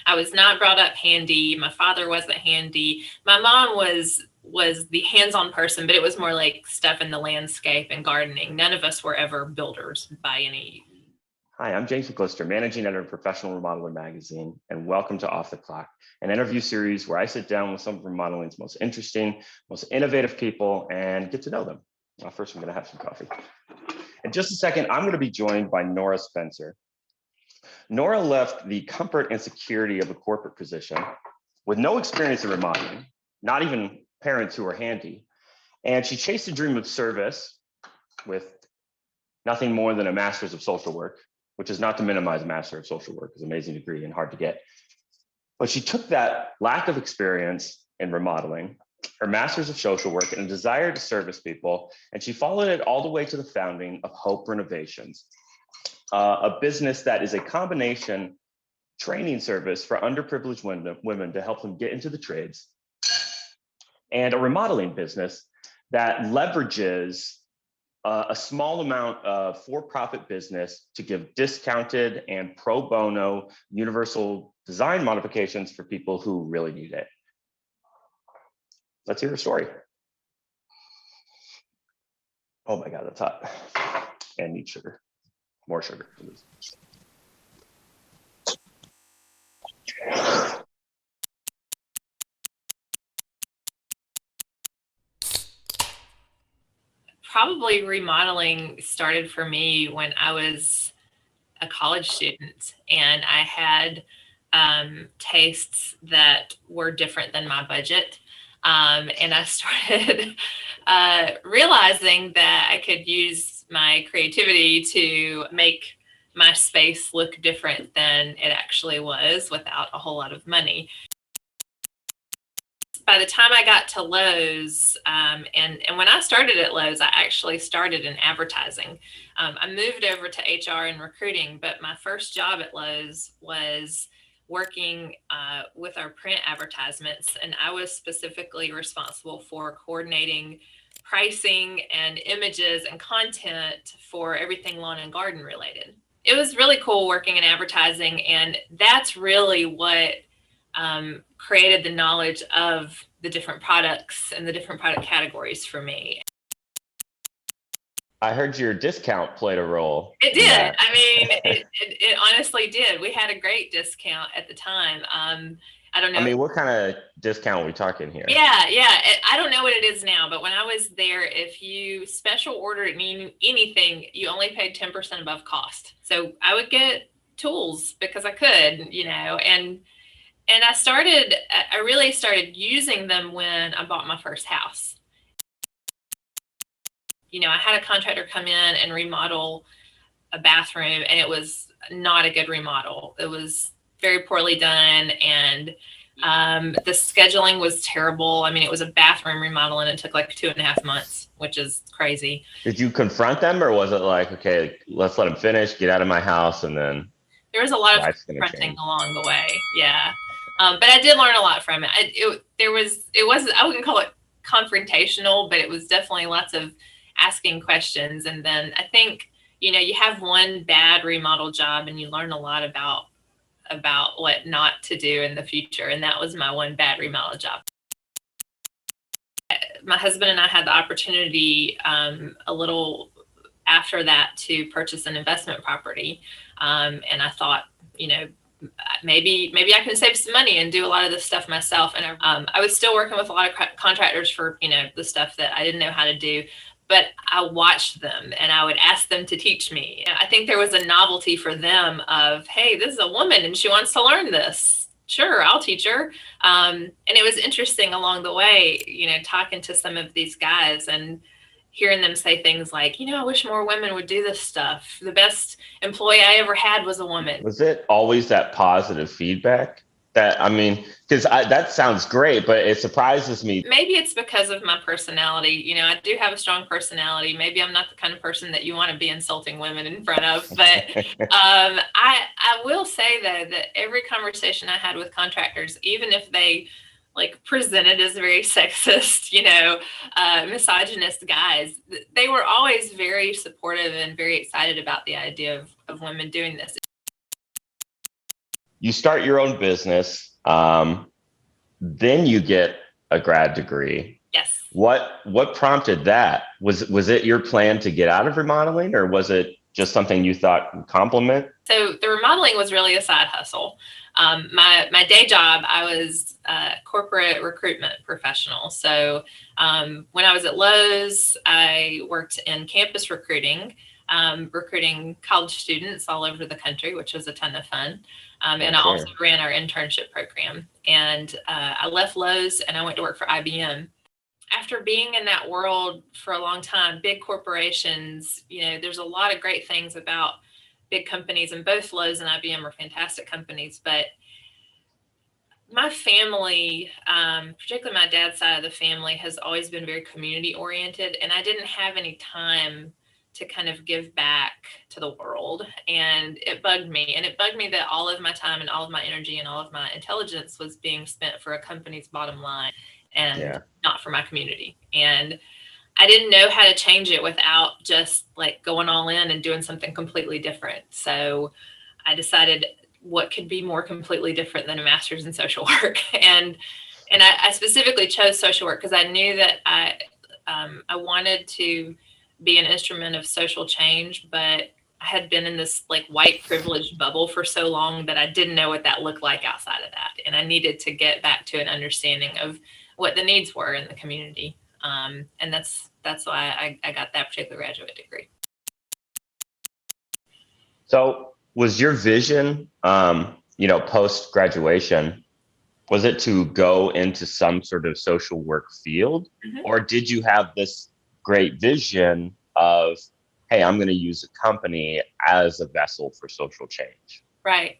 I was not brought up handy. My father wasn't handy. My mom was the hands-on person, but it was more like stuff in the landscape and gardening. None of us were ever builders by any. Hi, I'm James McClister, Managing Editor of Professional Remodeler magazine, and welcome to Off the Clock, an interview series where I sit down with some of remodeling's most interesting, most innovative people and get to know them. First, I'm going to have some coffee. In just a second, I'm going to be joined by Nora Spencer. Nora left the comfort and security of a corporate position with no experience in remodeling, not even parents who are handy, and she chased a dream of service with nothing more than a master's of social work, which is not to minimize a master of social work. It's an amazing degree and hard to get. But she took that lack of experience in remodeling, her master's of social work, and a desire to service people, and she followed it all the way to the founding of Hope Renovations, a business that is a combination training service for underprivileged women to help them get into the trades, and a remodeling business that leverages a small amount of for-profit business to give discounted and pro bono universal design modifications for people who really need it. Let's hear her story. Oh my God, that's hot. And need sugar, more sugar, please. Probably remodeling started for me when I was a college student, and I had tastes that were different than my budget. And I started realizing that I could use my creativity to make my space look different than it actually was without a whole lot of money. By the time I got to Lowe's, and when I started at Lowe's, I actually started in advertising. I moved over to HR and recruiting, but my first job at Lowe's was working with our print advertisements, and I was specifically responsible for coordinating pricing and images and content for everything lawn and garden related. It was really cool working in advertising, and that's really what created the knowledge of the different products and the different product categories for me. I heard your discount played a role. It did. I mean, it honestly did. We had a great discount at the time. I don't know. I mean, what kind of discount are we talking here? Yeah. I don't know what it is now, but when I was there, if you special ordered anything, you only paid 10% above cost. So I would get tools because I could, and I really started using them when I bought my first house. I had a contractor come in and remodel a bathroom, and it was not a good remodel. It was very poorly done, and the scheduling was terrible. I mean, it was a bathroom remodel, and it took like 2.5 months, which is crazy. Did you confront them, or was it like, okay, let's let them finish, get out of my house, and then there was a lot of confronting along the way? Yeah. But I did learn a lot from it. I wouldn't call it confrontational, but it was definitely lots of asking questions. And then I think, you have one bad remodel job and you learn a lot about what not to do in the future. And that was my one bad remodel job. My husband and I had the opportunity a little after that to purchase an investment property. And I thought, maybe I can save some money and do a lot of this stuff myself. And I was still working with a lot of contractors for, the stuff that I didn't know how to do, but I watched them and I would ask them to teach me. I think there was a novelty for them of, hey, this is a woman and she wants to learn this. Sure, I'll teach her. And it was interesting along the way, talking to some of these guys and hearing them say things like, I wish more women would do this stuff. The best employee I ever had was a woman. Was it always that positive feedback? Because that sounds great, but it surprises me. Maybe it's because of my personality. I do have a strong personality. Maybe I'm not the kind of person that you want to be insulting women in front of. But I will say, though, that every conversation I had with contractors, even if they presented as very sexist, misogynist guys, they were always very supportive and very excited about the idea of women doing this. you start your own business. Then you get a grad degree. Yes. What prompted that? Was it your plan to get out of remodeling, or was it just something you thought would complement? So the remodeling was really a side hustle. My day job, I was a corporate recruitment professional. So when I was at Lowe's, I worked in campus recruiting, recruiting college students all over the country, which was a ton of fun. And I also ran our internship program. And I left Lowe's and I went to work for IBM. After being in that world for a long time, big corporations, there's a lot of great things about big companies, and both Lowe's and IBM are fantastic companies. But my family, particularly my dad's side of the family, has always been very community oriented, and I didn't have any time to kind of give back to the world. And it bugged me. And it bugged me that all of my time and all of my energy and all of my intelligence was being spent for a company's bottom line and not for my community. And I didn't know how to change it without just like going all in and doing something completely different. So I decided, what could be more completely different than a master's in social work? And I specifically chose social work because I knew that I wanted to be an instrument of social change, but I had been in this like white privileged bubble for so long that I didn't know what that looked like outside of that. And I needed to get back to an understanding of what the needs were in the community. And that's why I got that particular graduate degree. So was your vision, post graduation, was it to go into some sort of social work field, or did you have this great vision of, hey, I'm going to use a company as a vessel for social change? Right.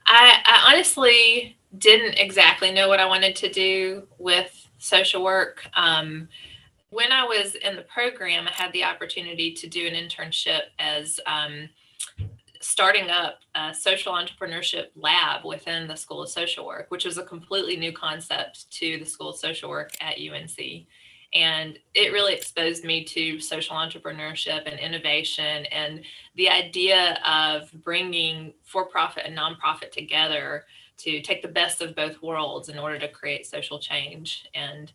I honestly didn't exactly know what I wanted to do with social work. When I was in the program, I had the opportunity to do an internship as starting up a social entrepreneurship lab within the School of Social Work, which was a completely new concept to the School of Social Work at UNC. And it really exposed me to social entrepreneurship and innovation and the idea of bringing for-profit and nonprofit together to take the best of both worlds in order to create social change. And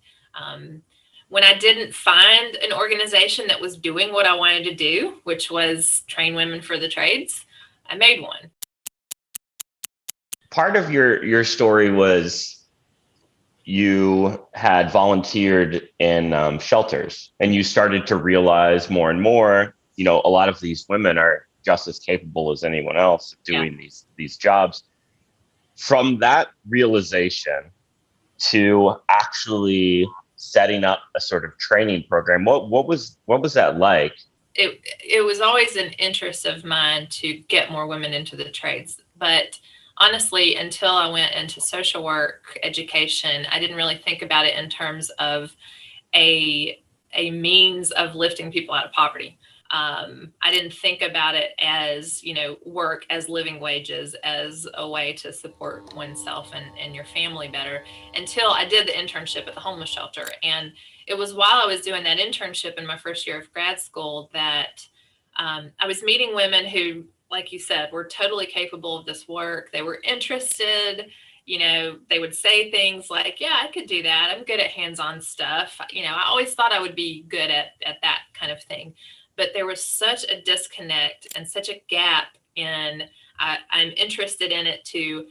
when I didn't find an organization that was doing what I wanted to do, which was train women for the trades, I made one. Part of your story was you had volunteered in shelters, and you started to realize more and more, a lot of these women are just as capable as anyone else doing these jobs. From that realization to actually setting up a sort of training program, what was that like? It was always an interest of mine to get more women into the trades, but honestly, until I went into social work education, I didn't really think about it in terms of a means of lifting people out of poverty. I didn't think about it as, work as living wages, as a way to support oneself and your family better, until I did the internship at the homeless shelter. And it was while I was doing that internship in my first year of grad school that I was meeting women who, like you said, were totally capable of this work. They were interested. They would say things like, yeah, I could do that. I'm good at hands-on stuff. I always thought I would be good at that kind of thing. But there was such a disconnect and such a gap in I'm interested in it to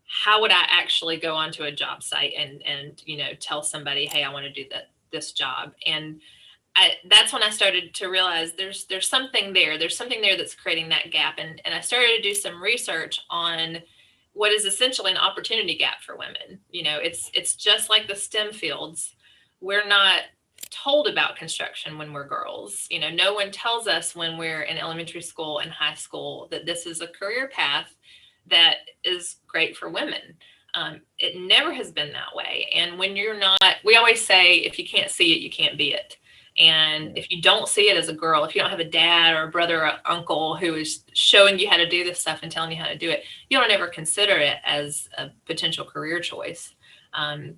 how would I actually go onto a job site and tell somebody, hey, I want to do this job. And that's when I started to realize there's something there. There's something there that's creating that gap. And I started to do some research on what is essentially an opportunity gap for women. It's just like the STEM fields. We're not told about construction when we're girls. No one tells us when we're in elementary school and high school that this is a career path that is great for women. It never has been that way. And when you're not, we always say, if you can't see it, you can't be it. And if you don't see it as a girl, if you don't have a dad or a brother or uncle who is showing you how to do this stuff and telling you how to do it, you don't ever consider it as a potential career choice.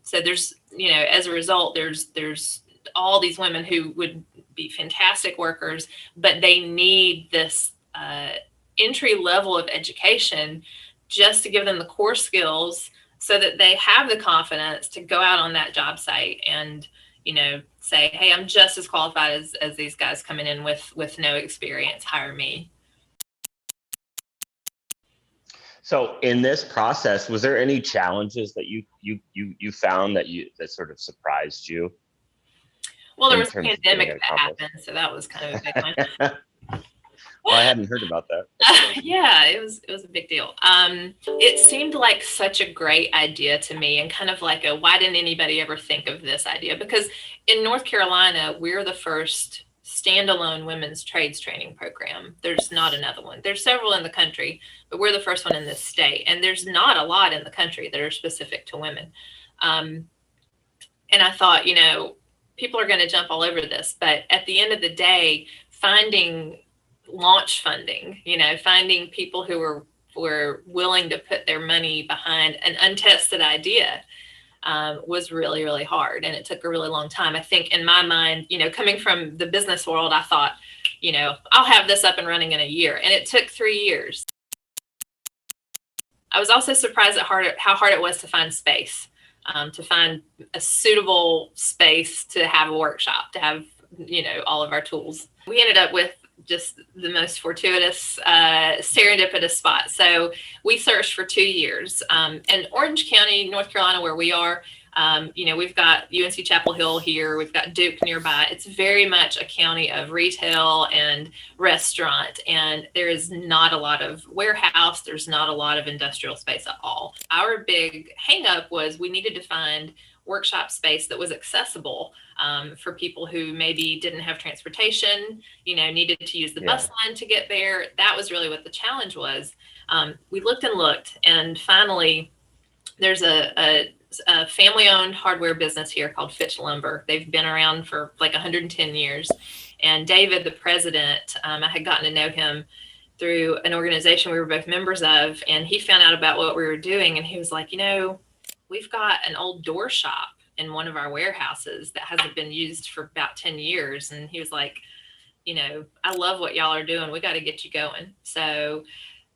So there's, as a result, there's all these women who would be fantastic workers, but they need this entry level of education just to give them the core skills so that they have the confidence to go out on that job site and, say, hey, I'm just as qualified as these guys coming in with no experience, hire me. So in this process, was there any challenges that you found that sort of surprised you? Well, there was a pandemic that happened, so that was kind of a big one. Well, I hadn't heard about that. Yeah, it was a big deal. It seemed like such a great idea to me, and kind of like why didn't anybody ever think of this idea? Because in North Carolina, we're the first standalone women's trades training program. There's not another one. There's several in the country, but we're the first one in this state. And there's not a lot in the country that are specific to women. And I thought, people are going to jump all over this. But at the end of the day, finding launch funding, finding people who were willing to put their money behind an untested idea was really, really hard. And it took a really long time. I think in my mind, coming from the business world, I thought, I'll have this up and running in a year. And it took 3 years. I was also surprised at how hard it was to find space, to find a suitable space to have a workshop, to have, all of our tools. We ended up with just the most fortuitous, serendipitous spot. So we searched for 2 years. In Orange County, North Carolina, where we are, we've got UNC Chapel Hill here. We've got Duke nearby. It's very much a county of retail and restaurant, and there is not a lot of warehouse. There's not a lot of industrial space at all. Our big hang up was we needed to find workshop space that was accessible for people who maybe didn't have transportation, needed to use the bus line to get there. That was really what the challenge was. We looked and looked, and finally there's a family-owned hardware business here called Fitch Lumber. They've been around for like 110 years. And David, the president, I had gotten to know him through an organization we were both members of, and he found out about what we were doing, and he was like, we've got an old door shop in one of our warehouses that hasn't been used for about 10 years. And he was like, I love what y'all are doing. We got to get you going. So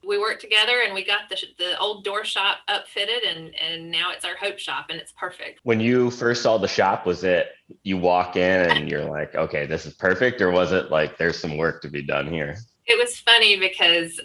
we worked together and we got the old door shop upfitted, and now it's our Hope shop, and it's perfect. When you first saw the shop, was it you walk in and you're like, okay, this is perfect? Or was it like, there's some work to be done here? It was funny because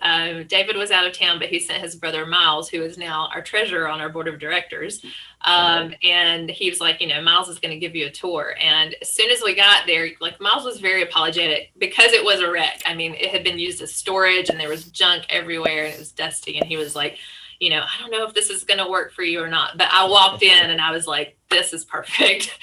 David was out of town, but he sent his brother Miles, who is now our treasurer on our board of directors. And he was like, Miles is going to give you a tour. And as soon as we got there, like, Miles was very apologetic because it was a wreck. I mean, it had been used as storage and there was junk everywhere and it was dusty. And he was like, I don't know if this is going to work for you or not. But I walked in and I was like, this is perfect.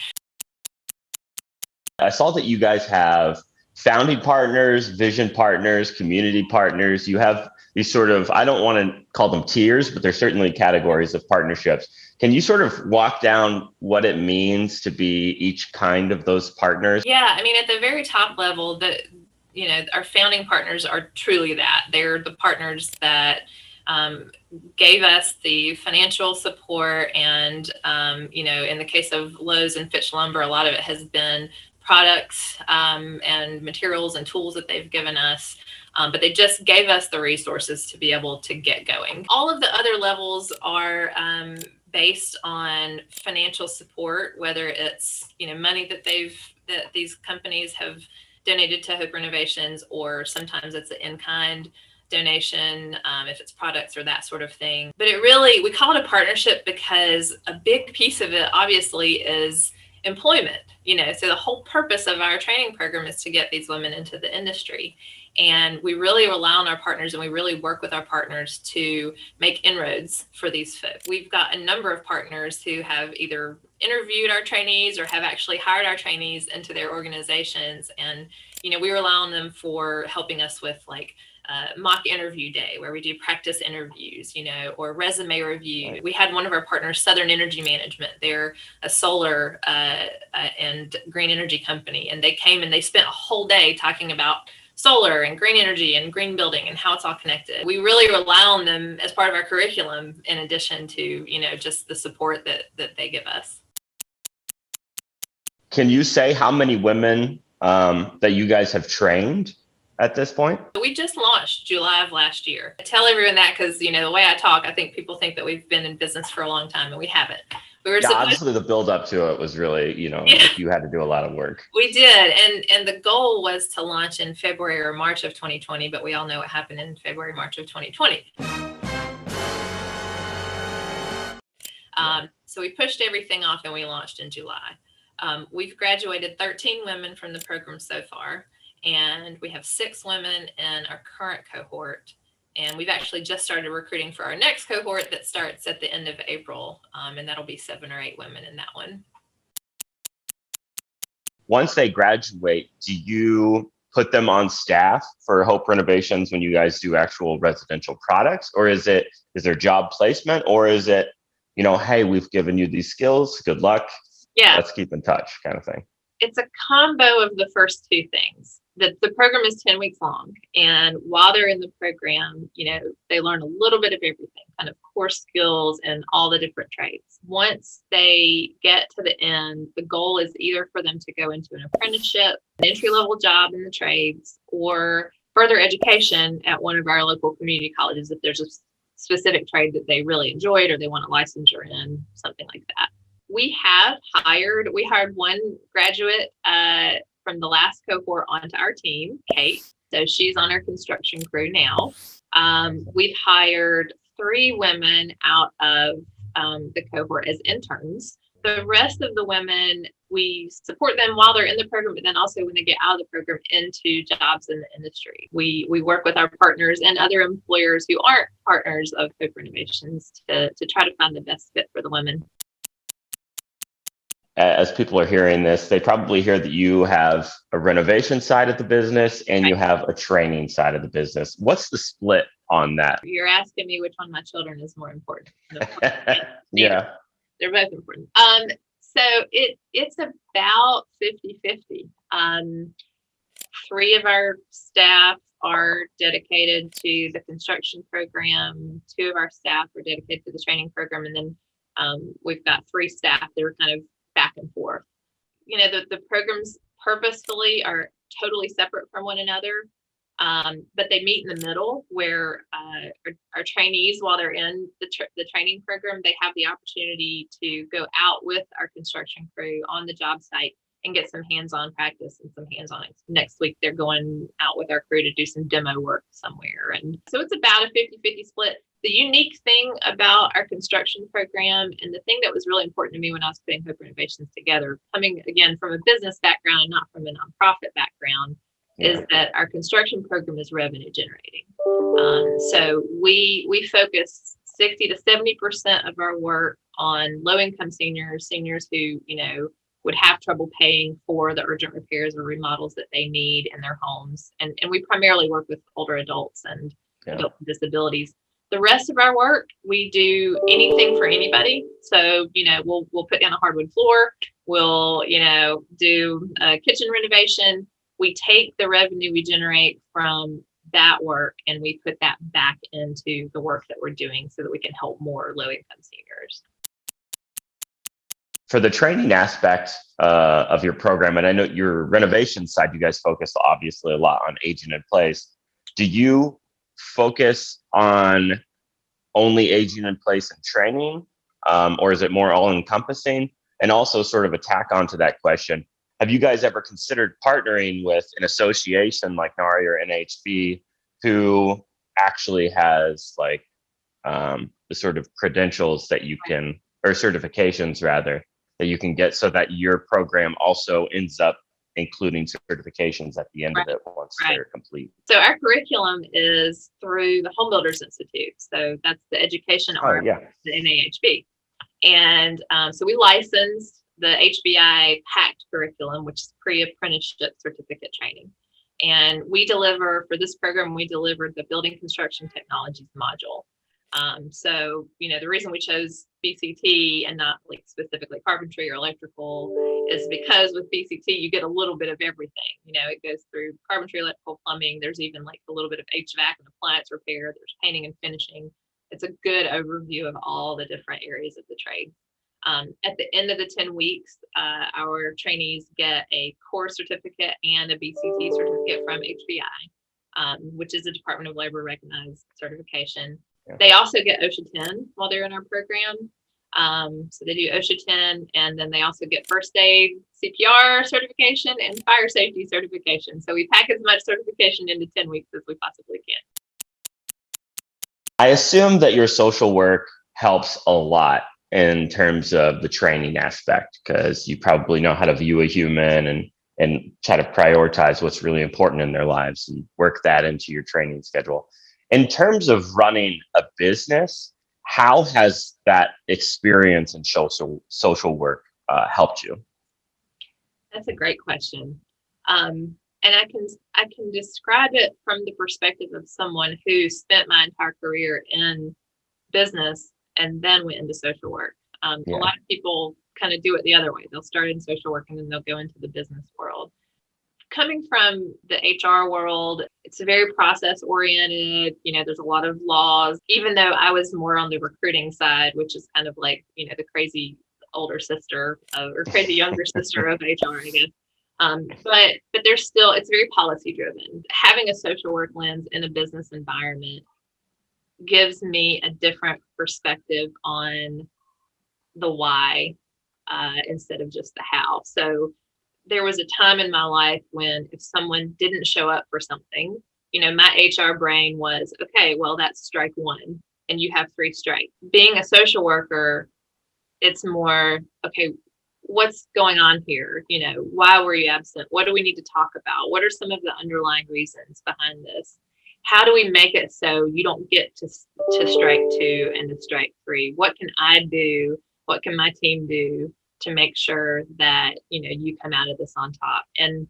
I saw that you guys have founding partners, vision partners, community partners. You have these sort of, I don't want to call them tiers, but they're certainly categories of partnerships. Can you sort of walk down what it means to be each kind of those partners? Yeah, I mean, at the very top level, our founding partners are truly that. They're the partners that gave us the financial support, and in the case of Lowe's and Fitch Lumber, a lot of it has been products and materials and tools that they've given us, but they just gave us the resources to be able to get going. All of the other levels are based on financial support, whether it's money that these companies have donated to Hope Renovations, or sometimes it's an in-kind donation, if it's products or that sort of thing. But we call it a partnership because a big piece of it obviously is employment. So the whole purpose of our training program is to get these women into the industry. And we really rely on our partners, and we really work with our partners to make inroads for these folks. We've got a number of partners who have either interviewed our trainees or have actually hired our trainees into their organizations. And, we rely on them for helping us with mock interview day, where we do practice interviews, or resume review. We had one of our partners, Southern Energy Management. They're a solar and green energy company. And they came and they spent a whole day talking about solar and green energy and green building and how it's all connected. We really rely on them as part of our curriculum, in addition to, just the support that they give us. Can you say how many women that you guys have trained at this point? We just launched July of last year. I tell everyone that because, the way I talk, I think people think that we've been in business for a long time, and we haven't. We were Obviously the build up to it was really, like you had to do a lot of work. We did. And the goal was to launch in February or March of 2020, but we all know what happened in February, March of 2020. So we pushed everything off and we launched in July. We've graduated 13 women from the program so far, and we have 6 women in our current cohort. And we've actually just started recruiting for our next cohort that starts at the end of April, and that'll be 7 or 8 women in that one. Once they graduate, do you put them on staff for Hope Renovations when you guys do actual residential products? Or is there job placement? Or is it, hey, we've given you these skills, good luck. Yeah. Let's keep in touch kind of thing. It's a combo of the first 2 things. The program is 10 weeks long. And while they're in the program, they learn a little bit of everything, kind of core skills and all the different trades. Once they get to the end, the goal is either for them to go into an apprenticeship, an entry-level job in the trades, or further education at one of our local community colleges if there's a specific trade that they really enjoyed or they want a licensure in, something like that. We hired 1 graduate from the last cohort onto our team, Kate. So she's on our construction crew now. We've hired 3 women out of the cohort as interns. The rest of the women, we support them while they're in the program, but then also when they get out of the program into jobs in the industry. We work with our partners and other employers who aren't partners of Hope Renovations to try to find the best fit for the women. As people are hearing this, they probably hear that you have a renovation side of the business and you have a training side of the business. What's the split on that? You're asking me which one of my children is more important. Yeah. They're both important. So it's about 50-50. 3 of our staff are dedicated to the construction program. 2 of our staff are dedicated to the training program. And then we've got 3 staff that are kind of back and forth. The programs purposefully are totally separate from one another, but they meet in the middle where our trainees, while they're in the training program, they have the opportunity to go out with our construction crew on the job site and get some hands-on practice and some hands-on. Next week, they're going out with our crew to do some demo work somewhere. And so it's about a 50-50 split. The unique thing about our construction program, and the thing that was really important to me when I was putting Hope Renovations together, coming again from a business background, not from a nonprofit background, is that our construction program is revenue generating. So we focus 60 to 70% of our work on low-income seniors who, would have trouble paying for the urgent repairs or remodels that they need in their homes. And we primarily work with older adults and adults with disabilities. The rest of our work, we do anything for anybody. So, we'll put down a hardwood floor. We'll, do a kitchen renovation. We take the revenue we generate from that work and we put that back into the work that we're doing so that we can help more low-income seniors. For the training aspect of your program, and I know your renovation side, you guys focus obviously a lot on aging in place. Do you focus on only aging in place and training, or is it more all-encompassing? And also sort of a tack onto that question, have you guys ever considered partnering with an association like Nora or NHB who actually has like the sort of credentials that you can, or certifications rather, that you can get so that your program also ends up including certifications at the end of it once they're complete? So our curriculum is through the Home Builders Institute. So that's the education arm of the NAHB. And so we licensed the HBI PACT curriculum, which is pre-apprenticeship certificate training. And we deliver, for this program, we delivered the Building Construction Technologies module. So, the reason we chose BCT and not like specifically carpentry or electrical is because with BCT, you get a little bit of everything. It goes through carpentry, electrical, plumbing. There's even like a little bit of HVAC and appliance repair. There's painting and finishing. It's a good overview of all the different areas of the trade. At the end of the 10 weeks, our trainees get a core certificate and a BCT certificate from HBI. which is a Department of Labor recognized certification. Yeah. They also get OSHA 10 while they're in our program. So they do OSHA 10, and then they also get first aid, CPR certification, and fire safety certification. So we pack as much certification into 10 weeks as we possibly can. I assume that your social work helps a lot in terms of the training aspect, because you probably know how to view a human and try to prioritize what's really important in their lives and work that into your training schedule. In terms of running a business, how has that experience in social work helped you? That's a great question. And I can describe it from the perspective of someone who spent my entire career in business and then went into social work. A lot of people kind of do it the other way. They'll start in social work and then they'll go into the business world. Coming from the HR world, it's very process oriented. There's a lot of laws, even though I was more on the recruiting side, which is kind of like, the crazy older sister or crazy younger sister of HR, I guess. But there's still, it's very policy driven. Having a social work lens in a business environment gives me a different perspective on the why instead of just the how. So there was a time in my life when if someone didn't show up for something, my HR brain was, okay, well, that's strike one and you have 3 strikes. Being a social worker, it's more, okay, what's going on here? Why were you absent? What do we need to talk about? What are some of the underlying reasons behind this? How do we make it so you don't get to strike 2 and to strike 3? What can I do? What can my team do to make sure that, you come out of this on top? And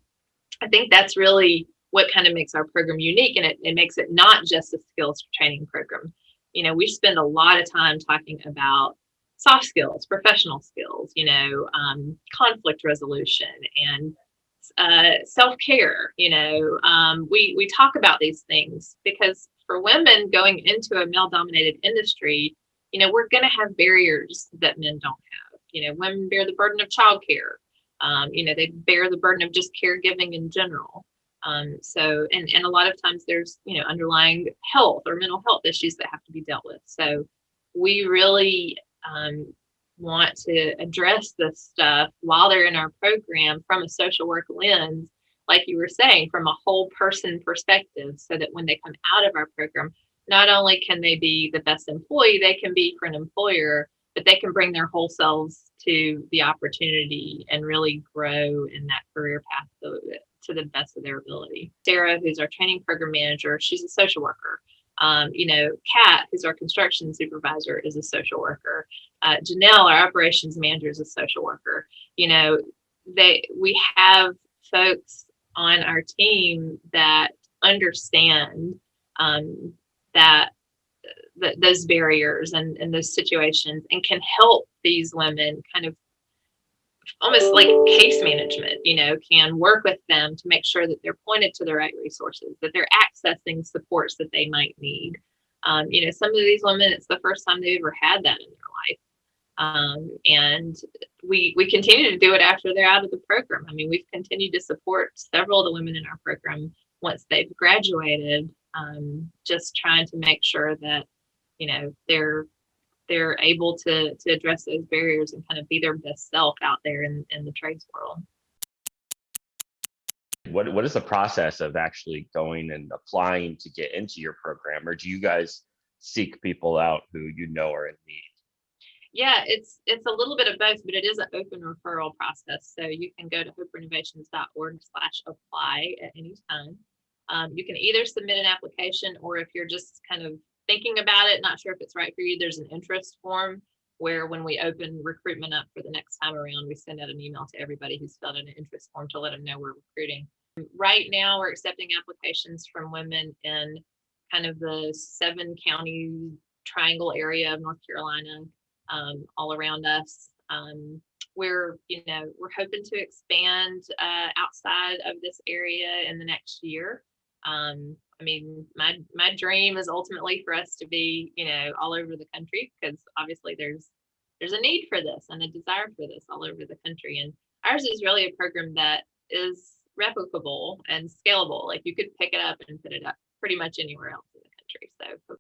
I think that's really what kind of makes our program unique. And it makes it not just a skills training program. We spend a lot of time talking about soft skills, professional skills, conflict resolution and self-care. We talk about these things because for women going into a male-dominated industry, we're going to have barriers that men don't have. Women bear the burden of childcare. They bear the burden of just caregiving in general. So a lot of times there's, underlying health or mental health issues that have to be dealt with. So we really want to address this stuff while they're in our program from a social work lens, like you were saying, from a whole person perspective, so that when they come out of our program, not only can they be the best employee they can be for an employer, but they can bring their whole selves to the opportunity and really grow in that career path to the best of their ability. Sarah, who's our training program manager, she's a social worker. Kat, who's our construction supervisor, is a social worker. Janelle, our operations manager, is a social worker. We have folks on our team that understand those barriers and those situations and can help these women kind of almost like case management, can work with them to make sure that they're pointed to the right resources, that they're accessing supports that they might need. Some of these women, it's the first time they've ever had that in their life. And we continue to do it after they're out of the program. We've continued to support several of the women in our program once they've graduated, just trying to make sure that, they're able to address those barriers and kind of be their best self out there in the trades world. What is the process of actually going and applying to get into your program, or do you guys seek people out who are in need? Yeah, it's a little bit of both, but it is an open referral process. So you can go to hoperenovations.org/apply at any time. You can either submit an application, or if you're just kind of thinking about it, not sure if it's right for you, there's an interest form where when we open recruitment up for the next time around, we send out an email to everybody who's filled out an interest form to let them know we're recruiting. Right now, we're accepting applications from women in kind of the 7-county triangle area of North Carolina, all around us. We're hoping to expand outside of this area in the next year. My dream is ultimately for us to be, all over the country, because obviously there's a need for this and a desire for this all over the country. And ours is really a program that is replicable and scalable. Like you could pick it up and put it up pretty much anywhere else in the country. So